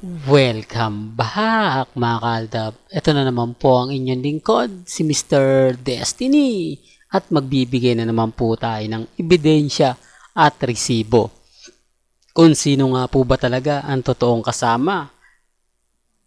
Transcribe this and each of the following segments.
Welcome back mga kaaldab. Ito na naman po ang inyong lingkod, si Mr. Destiny. At magbibigay na naman po tayo ng ebidensya at resibo. Kung sino nga po ba talaga ang totoong kasama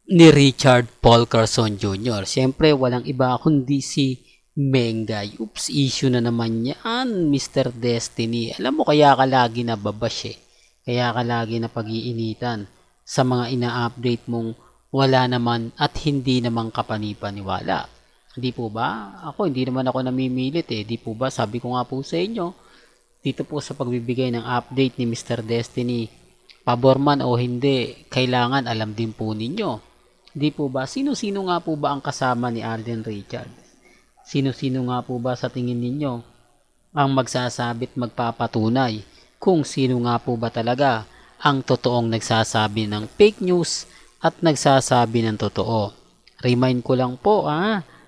ni Richard Paul Carson Jr. Siyempre walang iba kundi si Mengay. Oops, issue na naman yan, Mr. Destiny. Alam mo kaya ka lagi nababash eh. Kaya ka lagi na pag-iinitan sa mga ina-update mong wala naman at hindi naman kapanipaniwala. Hindi po ba? Hindi naman ako namimilit eh. Di po ba? Sabi ko nga po sa inyo, dito po sa pagbibigay ng update ni Mr. Destiny, pabor man o hindi, kailangan alam din po ninyo. Di po ba? Sino-sino nga po ba ang kasama ni Alden Richards? Sino-sino nga po ba sa tingin ninyo ang magsasabit magpapatunay kung sino nga po ba talaga ang totoong nagsasabi ng fake news at nagsasabi ng totoo. Remind ko lang po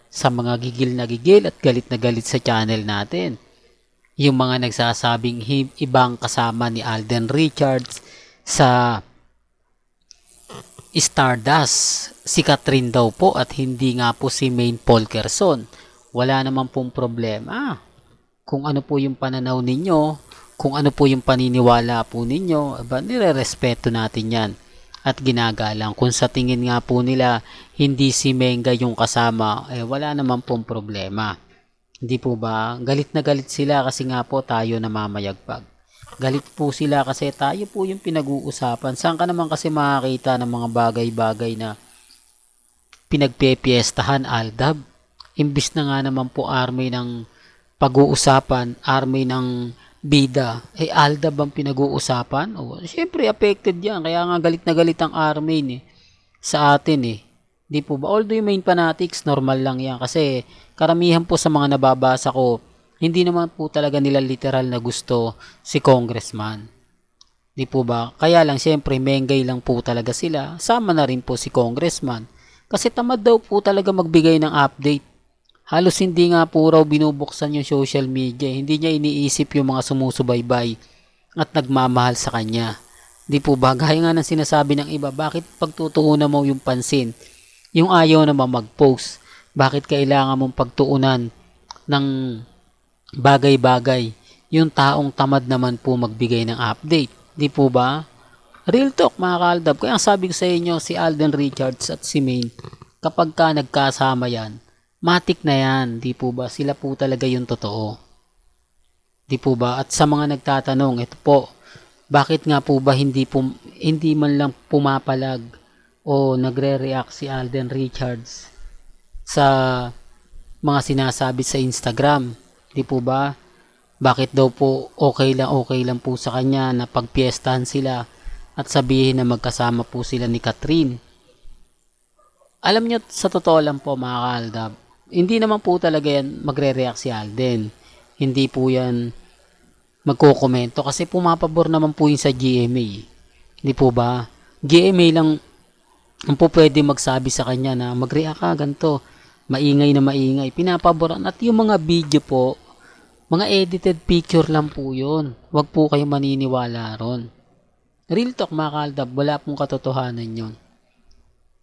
sa mga gigil na gigil at galit na galit sa channel natin. Yung mga nagsasabing ibang kasama ni Alden Richards sa Stardust, si Catherine daw po at hindi nga po si Maine Paul Carson. Wala naman pong problema. Kung ano po yung pananaw ninyo, kung ano po yung paniniwala po ninyo, nire-respeto natin yan at ginagalang. Kung sa tingin nga po nila hindi si Menga yung kasama, wala naman pong problema. Hindi po ba? Galit na galit sila kasi nga po tayo namamayagpag. Galit po sila kasi tayo po yung pinag-uusapan. Saan ka naman kasi makakita ng mga bagay-bagay na pinagpepiestahan, Aldab? Imbis na nga naman po army ng pag-uusapan, army ng bida, Aldab ang pinag-uusapan? Siyempre affected yan, kaya nga galit na galit ang army sa atin di po ba? Although yung main fanatics, normal lang yan kasi karamihan po sa mga nababasa ko, hindi naman po talaga nila literal na gusto si congressman, di po ba? Kaya lang siyempre Mengay lang po talaga sila, sama na rin po si congressman kasi tamad daw po talaga magbigay ng update. Halos hindi nga po raw binubuksan yung social media. Hindi niya iniisip yung mga sumusubaybay at nagmamahal sa kanya. Di po ba? Gaya nga ng sinasabi ng iba, bakit pagtutuunan mo yung pansin? Yung ayaw naman mag-post. Bakit kailangan mong pagtuunan ng bagay-bagay? Yung taong tamad naman po magbigay ng update. Di po ba? Real talk mga kaaldab. Kaya sabi ko sa inyo, si Alden Richards at si Maine, kapag ka nagkasama yan, matik na yan, di po ba? Sila po talaga yung totoo. Di po ba? At sa mga nagtatanong, ito po, bakit nga po ba hindi man lang pumapalag o nagre-react si Alden Richards sa mga sinasabi sa Instagram? Di po ba? Bakit daw po okay lang po sa kanya na pagpiestahan sila at sabihin na magkasama po sila ni Catherine? Alam niyo, sa totoo lang po mga kaaldab, hindi naman po talaga yan magre-react si Alden. Hindi po yan magkokomento kasi pumapabor naman po yun sa GMA. Hindi po ba? GMA lang ang po pwede magsabi sa kanya na mag-react ka ganito. Maingay na maingay. Pinapaboran. At yung mga video po, mga edited picture lang po yun. Huwag po kayo maniniwala ron. Real talk mga kaaldab, wala pong katotohanan yun.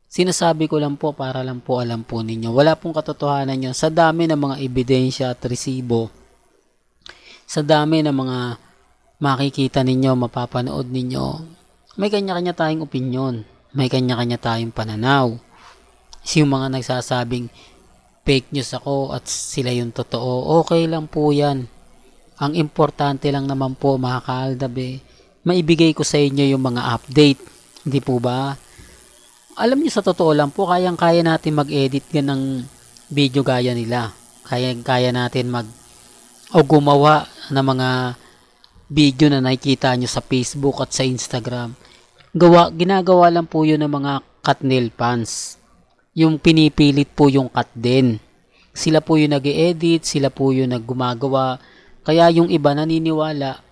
Sinasabi ko lang po para lang po alam po ninyo. Wala pong katotohanan yun. Sa dami ng mga ebidensya at resibo, sa dami ng mga makikita ninyo, mapapanood ninyo, may kanya-kanya tayong opinyon. May kanya-kanya tayong pananaw. Yung mga nagsasabing fake news ako at sila yung totoo, okay lang po yan. Ang importante lang naman po mga kaaldab maibigay ko sa inyo yung mga update. Hindi po ba? Alam niyo sa totoo lang po, kayang-kaya natin mag-edit ng video gaya nila. Kaya natin gumawa ng mga video na nakikita nyo sa Facebook at sa Instagram. Ginagawa lang po yun ng mga cut nail fans. Yung pinipilit po yung cut din. Sila po yung nag-edit, sila po yung naggumagawa. Kaya yung iba naniniwala,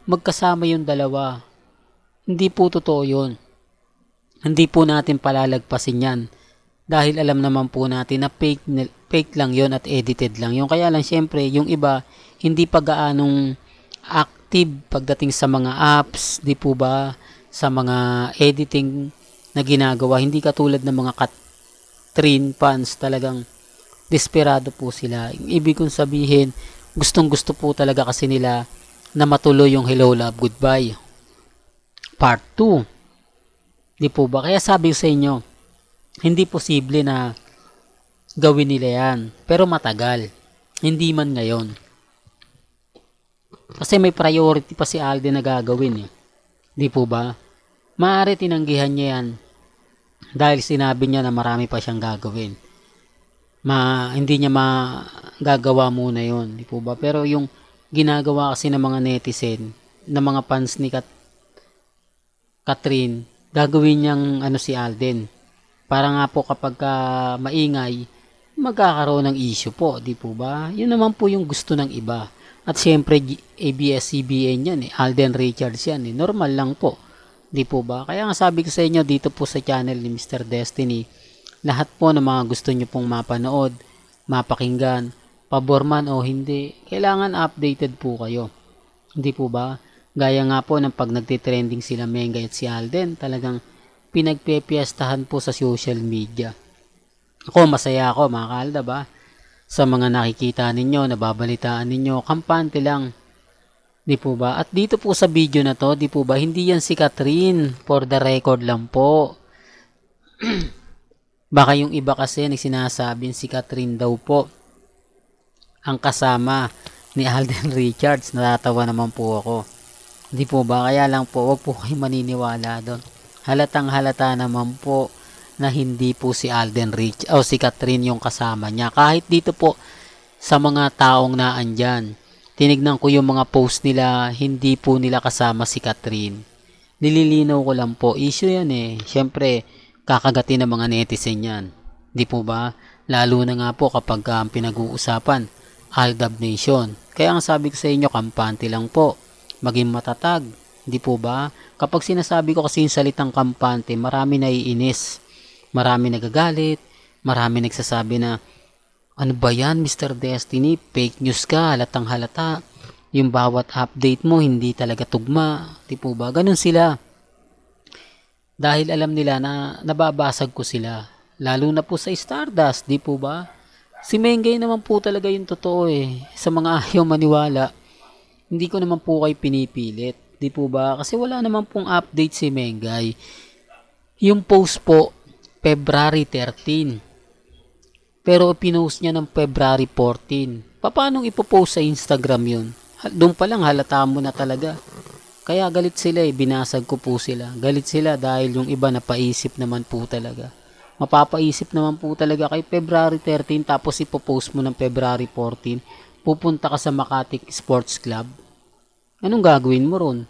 magkasama yung dalawa. Hindi po totoo yun. Hindi po natin palalagpasin yan. Dahil alam naman po natin na fake lang yon at edited lang yun. Kaya lang syempre, yung iba, hindi pa gaanong active pagdating sa mga apps, di po ba? Sa mga editing na ginagawa. Hindi katulad ng mga Kathryn fans, talagang desperado po sila. Ibig kong sabihin, gustong gusto po talaga kasi nila na matuloy yung Hello Love Goodbye Part 2. Di po ba? Kaya sabi ko sa inyo, hindi posible na gawin nila yan. Pero matagal. Hindi man ngayon. Kasi may priority pa si Alden na gagawin eh. Di po ba? Maaari tinanggihan niya yan dahil sinabi niya na marami pa siyang gagawin. Hindi niya magagawa muna yon, di po ba? Pero yung ginagawa kasi ng mga netizen, ng mga fans ni Kathryn, gagawin niyang si Alden. Para nga po kapag maingay, magkakaroon ng issue po, di po ba? Yun naman po yung gusto ng iba. At siyempre ABS-CBN yan Alden Richards yan normal lang po, di po ba? Kaya nga sabi ko sa inyo dito po sa channel ni Mr. Destiny, lahat po ng mga gusto nyo pong mapanood, mapakinggan, pabor man o hindi, kailangan updated po kayo, di po ba? Gaya nga po ng pag nagtitrending sila Mengay at si Alden, talagang pinagpepiestahan po sa social media. Ako, masaya ako mga kaaldab sa mga nakikita ninyo, nababalitaan ninyo, kampante lang. Di po ba? At dito po sa video na to, di po ba, hindi yan si Kathryn, for the record lang po. Baka yung iba kasi nagsinasabing si Kathryn daw po ang kasama ni Alden Richards. Natatawa naman po ako. Di po ba? Kaya lang po, wag po kayo maniniwala doon. Halatang halata naman po na hindi po si Alden Rich o si Kathryn yung kasama niya. Kahit dito po sa mga taong naandyan, tinignan ko yung mga post nila, hindi po nila kasama si Kathryn. Nililinaw ko lang po, issue yan Siyempre, kakagatin ng mga netizen yan. Di po ba? Lalo na nga po kapag pinag-uusapan, Aldab Nation. Kaya ang sabi ko sa inyo, kampante lang po. Maging matatag. Di po ba? Kapag sinasabi ko kasi yung salitang kampante, marami naiinis. Marami nagagalit, marami nagsasabi na, ano ba yan Mr. Destiny, fake news ka, halatang halata, yung bawat update mo hindi talaga tugma, di po ba? Ganun sila. Dahil alam nila na nababasag ko sila, lalo na po sa Stardust, di po ba? Si Mengay naman po talaga yung totoo sa mga ayaw maniwala, hindi ko naman po kayo pinipilit, di po ba? Kasi wala naman pong update si Mengay. Yung post po, February 13. Pero pinost niya ng February 14. Paano ipopost sa Instagram yun? Doon pa lang halata mo na talaga. Kaya galit sila binasag ko po sila. Galit sila dahil yung iba napaisip naman po talaga. Mapapaisip naman po talaga kay February 13 tapos ipopost mo ng February 14. Pupunta ka sa Makati Sports Club. Anong gagawin mo ron?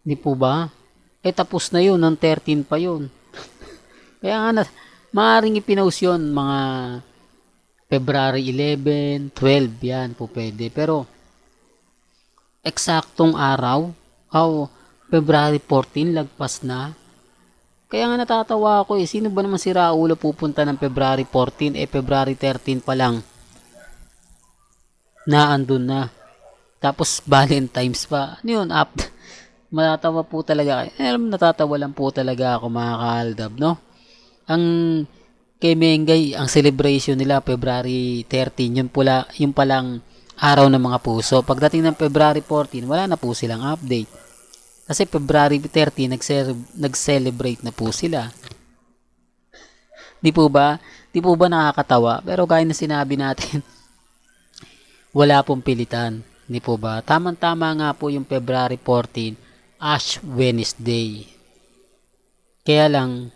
Di po ba? Tapos na yun, ng 13 pa yun. Kaya nga maaaring ipinost yun mga February 11, 12, yan po pwede. Pero eksaktong araw, February 14, lagpas na. Kaya nga natatawa ako sino ba naman si Raulo pupunta ng February 14, February 13 pa lang. Naandun na. Tapos Valentine's pa. Ano yun? Matatawa po talaga. Natatawa lang po talaga ako mga kaaldab, no? Ang kay Mengay, ang celebration nila February 13, yung palang araw ng mga puso. Pagdating ng February 14, wala na po silang update. Kasi February 30, nag-celebrate na po sila. Di po ba? Di po ba nakakatawa? Pero gaya na sinabi natin, wala pong pilitan. Di po ba? Tamang-tama nga po yung February 14, Ash Wednesday. Kaya lang,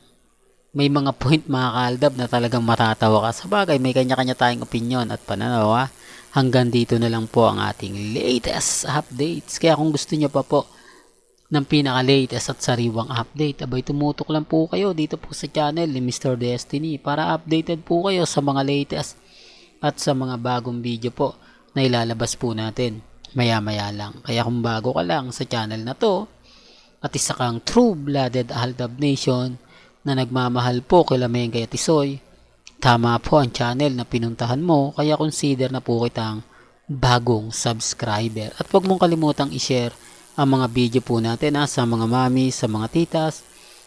may mga point mga kaaldab na talagang matatawa ka. Sa bagay, may kanya-kanya tayong opinion at pananaw. Hanggang dito na lang po ang ating latest updates. Kaya kung gusto nyo pa po ng pinaka-latest at sariwang update, abay tumutok lang po kayo dito po sa channel ni Mr. Destiny para updated po kayo sa mga latest at sa mga bagong video po na ilalabas po natin maya-maya lang. Kaya kung bago ka lang sa channel na to at isa kang true-blooded Aldab Nation na nagmamahal po kay Mengay at Tisoy, tama po ang channel na pinuntahan mo, kaya consider na po kitang bagong subscriber. At huwag mong kalimutang i-share ang mga video po natin sa mga mami, sa mga titas,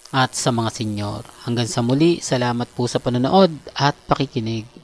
at sa mga senyor. Hanggang sa muli, salamat po sa panonood at pakikinig.